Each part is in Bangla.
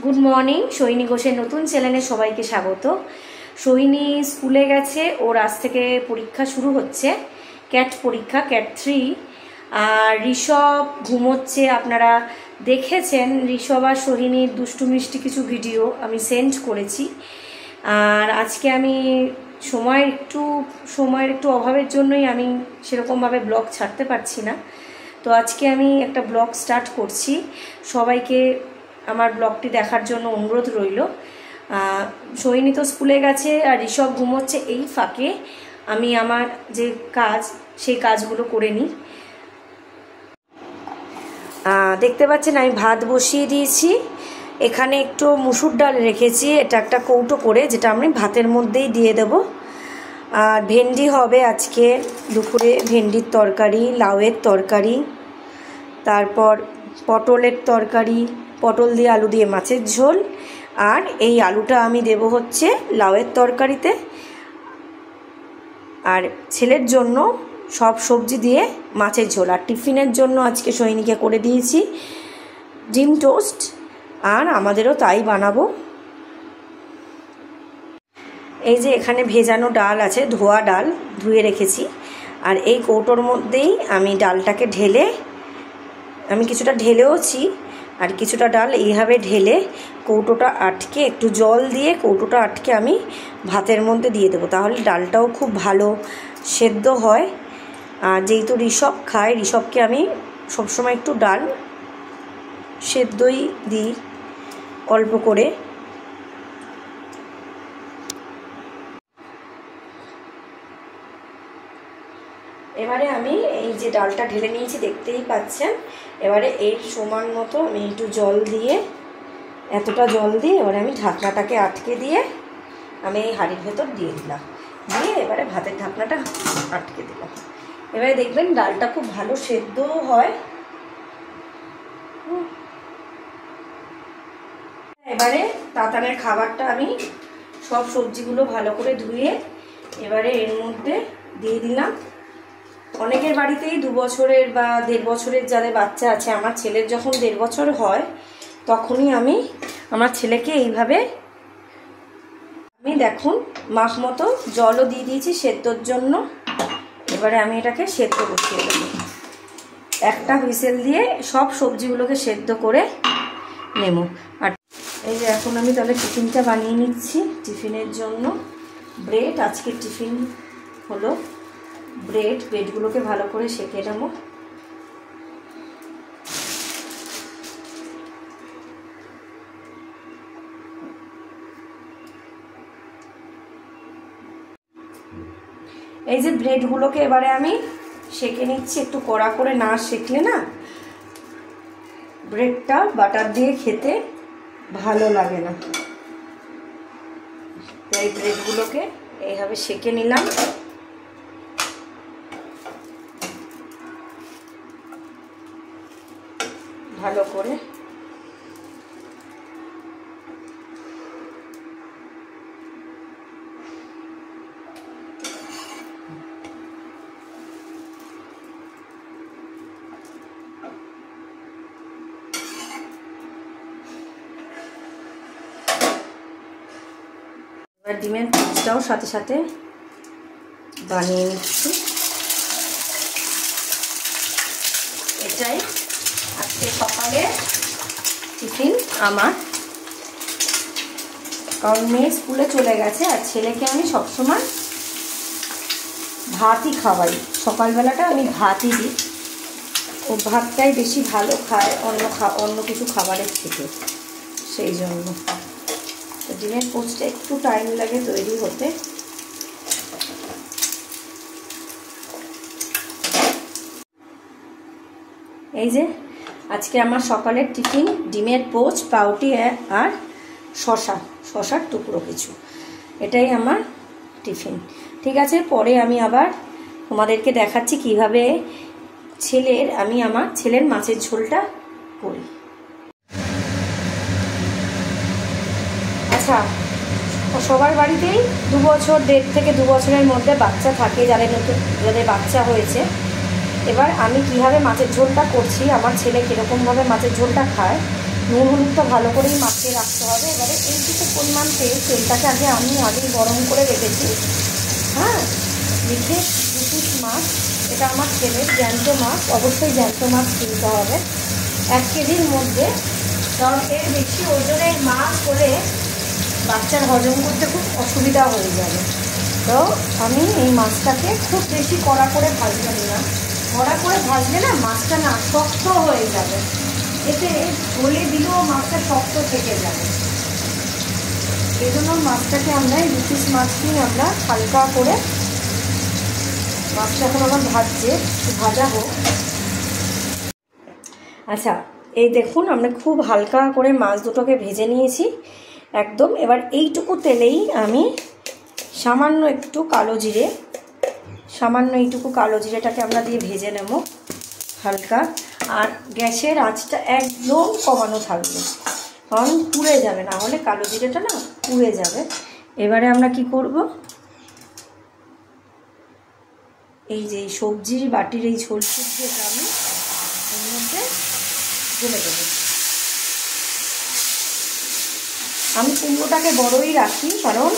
Good morning. সৈনী ঘোষের নতুন চ্যানেলে সবাইকে স্বাগত। সৈনী স্কুলে গেছে, ওর আজ থেকে পরীক্ষা শুরু হচ্ছে, ক্যাট পরীক্ষা, ক্যাট 3। আর ঋষভ ঘুমোচ্ছে। আপনারা দেখেছেন ঋষভ আর সোহিনীর দুষ্টু মিষ্টি কিছু ভিডিও আমি সেন্ড করেছি। আর আজকে আমি সময়ের একটু অভাবের জন্যই আমি সেরকমভাবে ব্লগ ছাড়তে পারছি না। তো আজকে আমি একটা ব্লগ স্টার্ট করছি। সবাইকে আমার ব্লগটি দেখার জন্য অনুরোধ রইল। সৈনী তো স্কুলে গেছে আর ঋষভ ঘুমোচ্ছে। এই ফাঁকে আমি আমার যে কাজ সেই কাজগুলো করে নিই। দেখতে পাচ্ছেন আমি ভাত বসিয়ে দিয়েছি। এখানে একটু মুসুর ডাল রেখেছি, এটা একটা কৌটো করে, যেটা আমি ভাতের মধ্যেই দিয়ে দেব। আর ভেন্ডি হবে আজকে দুপুরে, ভেন্ডির তরকারি, লাউয়ের তরকারি, তারপর পটলের তরকারি, পটল দিয়ে আলু দিয়ে মাছের ঝোল। আর এই আলুটা আমি দেব হচ্ছে লাউয়ের তরকারিতে। আর ছেলের জন্য সব সবজি দিয়ে মাছের ঝোল। আর টিফিনের জন্য আজকে সৈনিকে করে দিয়েছি ডিম টোস্ট, আর আমাদেরও তাই বানাবো। এই যে এখানে ভেজানো ডাল আছে, ধোয়া ডাল, ধুয়ে রেখেছি। আর এই কৌটোর মধ্যেই আমি ডালটাকে ঢেলে, আমি কিছুটা ঢেলেওছি আর কিছুটা ডাল এইভাবে ঢেলে কৌটোটা আটকে, একটু জল দিয়ে কৌটোটা আটকে আমি ভাতের মধ্যে দিয়ে দেবো। তাহলে ডালটাও খুব ভালো সেদ্ধ হয়। আর যেহেতু ঋষভ খায়, ঋষভকে আমি সবসময় একটু ডাল সেদ্ধই দিই অল্প করে। এবারে আমি এই যে ডালটা ঢেলে নিয়েছি দেখতেই পাচ্ছেন। এবারে এর সমান মতো আমি একটু জল দিয়ে, এতটা জল দিয়ে এবারে আমি ঢাকনাটাকে আটকে দিয়ে আমি এই হাঁড়ির ভেতর দিয়ে দিলাম। দিয়ে এবারে ভাতের ঢাকনাটা আটকে দিলাম। এবারে দেখবেন ডালটা খুব ভালো সেদ্ধও হয়। এবারে তাতানের খাবারটা আমি সব সবজিগুলো ভালো করে ধুয়ে এবারে এর মধ্যে দিয়ে দিলাম। অনেকের বাড়িতেই 2 বছরের বা 1.5 বছরের যাদের বাচ্চা আছে, আমার ছেলের যখন 1.5 বছর হয় তখনই আমি আমার ছেলেকে এইভাবে আমি দেখুন মাপ মতো জলও দিয়ে দিয়েছি সেদ্ধর জন্য। এবারে আমি এটাকে সেদ্ধ বসিয়ে দেব। একটা হুইসেল দিয়ে সব সবজিগুলোকে সেদ্ধ করে নেব। আর এই যে এখন আমি তাহলে টিফিনটা বানিয়ে নিচ্ছি। টিফিনের জন্য ব্রেড, আজকের টিফিন হলো ব্রেডগুলোকে ভালো করে সেঁকে নেব। এই যে ব্রেডগুলোকে এবারে আমি সেঁকে নিচ্ছি। একটু কড়া করে না সেঁকলে না ব্রেডটা বাটার দিয়ে খেতে ভালো লাগে না। তাই ব্রেডগুলোকে এইভাবে সেঁকে নিলাম। ভালো করে এবার ডিমের পিসটাও সাথে সাথে বানিয়ে নিচ্ছি। এটাই আজকে সকালে টিফিন আমার। কারণ মেয়ে স্কুলে চলে গেছে আর ছেলেকে আমি সবসময় ভাতই খাওয়াই। সকালবেলাটা আমি ভাতই দিই। ও ভাতটাই বেশি ভালো খায় অন্য কিছু খাবারের থেকে, সেই জন্য। তো ডিমের পোস্টটা একটু টাইম লাগে তৈরি হতে। এই যে আজকে আমার সকালের টিফিন ডিমের পোস্ট, পাউটি আর শশার টুকরো কিছু, এটাই আমার টিফিন। ঠিক আছে, পরে আমি আবার তোমাদেরকে দেখাচ্ছি কিভাবে আমার ছেলের মাছের ঝোলটা করি। আচ্ছা, সবার বাড়িতেই 2 বছর, 1.5 থেকে 2 বছরের মধ্যে বাচ্চা থাকে, যাদের বাচ্চা হয়েছে। এবার আমি কিভাবে মাছের ঝোলটা করছি, আমার ছেলে কীরকমভাবে মাছের ঝোলটা খায় নুন হলুদটা ভালো করেই মাখিয়ে রাখতে হবে। এবারে এইটুকু পরিমাণ তেলটাকে আমি আগেই গরম করে রেখেছি। হ্যাঁ, রেখে 2 পিস মাছ, এটা আমার ছেলের জ্যান্ত মাছ, অবশ্যই জ্যান্ত মাছ কিনতে হবে 1 কেজির মধ্যে, কারণ এর বেশি ওজনের মাছ হলে বাচ্চার হজম করতে খুব অসুবিধা হয়ে যাবে। তো আমি এই মাছটাকে খুব বেশি কড়া করে ভাজলাম না, কড়া করে ভাজলে না মাছটা না শক্ত হয়ে যাবে, এতে গলে দিলেও মাছটা শক্ত থেকে যাবে। এই জন্য মাছটাকে আমরা 2 পিস মাছ নিয়ে আমরা হালকা করে, মাছটা এখন আমার ভাজছে, ভাজা হোক। আচ্ছা, এই দেখুন আমরা খুব হালকা করে মাছ দুটোকে ভেজে নিয়েছি একদম। এবার এইটুকু তেলেই আমি সামান্য একটু কালো জিরে, এইটুকু কালো জিরেটাকে আমরা দিয়ে ভেজে নেব হালকা। আর গ্যাসের আঁচটা একদম কমানো থাকবে, কারণ পুড়ে যাবে, না হলে কালো জিরেটা না পুড়ে যাবে। এবারে আমরা কি করব, এই যে সবজির বাটির এই ঝোল শুদ্ধটা আমি এর মধ্যে ঢেলে দেবো। আমি কুমড়োটাকে বড়ই রাখি, কারণ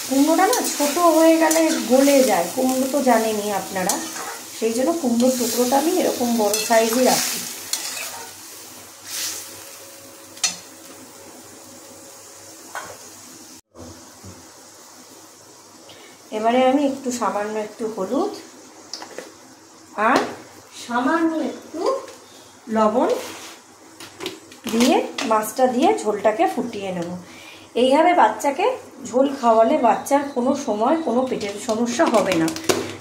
কুমড়োটা না ছোট হয়ে গেলে গলে যায়, কুমড়ো তো জানেনি আপনারা, সেই জন্য কুমড়োর টুকরোটা আমি এরকম বড় সাইজই রাখি। এবারে আমি একটু সামান্য একটু হলুদ আর সামান্য একটু লবণ দিয়ে মাছটা দিয়ে ঝোলটাকে ফুটিয়ে নেব। এইভাবে বাচ্চাকে ঝোল খাওয়ালে বাচ্চার কোনো সময় কোনো পেটের সমস্যা হবে না।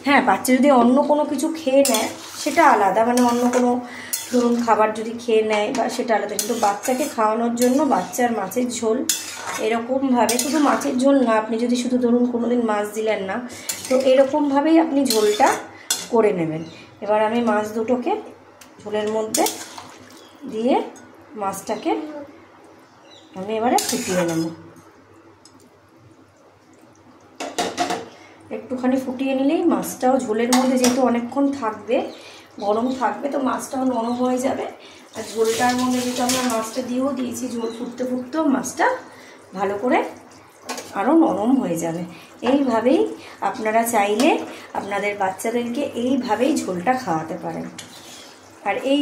হ্যাঁ, বাচ্চা যদি অন্য কোনো কিছু খেয়ে নেয় সেটা আলাদা, মানে অন্য কোনো ধরুন খাবার যদি খেয়ে নেয় বা সেটা আলাদা, কিন্তু বাচ্চাকে খাওয়ানোর জন্য বাচ্চার মাছের ঝোল এরকমভাবে, শুধু মাছের ঝোল না, আপনি যদি শুধু ধরুন কোনো দিন মাছ দিলেন না, তো এরকমভাবেই আপনি ঝোলটা করে নেবেন। এবার আমি মাছ দুটোকে ঝোলের মধ্যে দিয়ে মাছটাকে আমি এবারে ফুটিয়ে নেব। একটুখানি ফুটিয়ে নিলেই মাছটাও ঝোলের মধ্যে যেহেতু অনেকক্ষণ থাকবে, গরম থাকবে, তো মাছটাও নরম হয়ে যাবে। আর ঝোলটার মধ্যে যেহেতু আমরা মাছটা দিয়েও দিয়েছি, ঝোল ফুটতে ফুটতেও মাছটা ভালো করে আরও নরম হয়ে যাবে। এইভাবেই আপনারা চাইলে আপনাদের বাচ্চাদেরকে এইভাবেই ঝোলটা খাওয়াতে পারেন। আর এই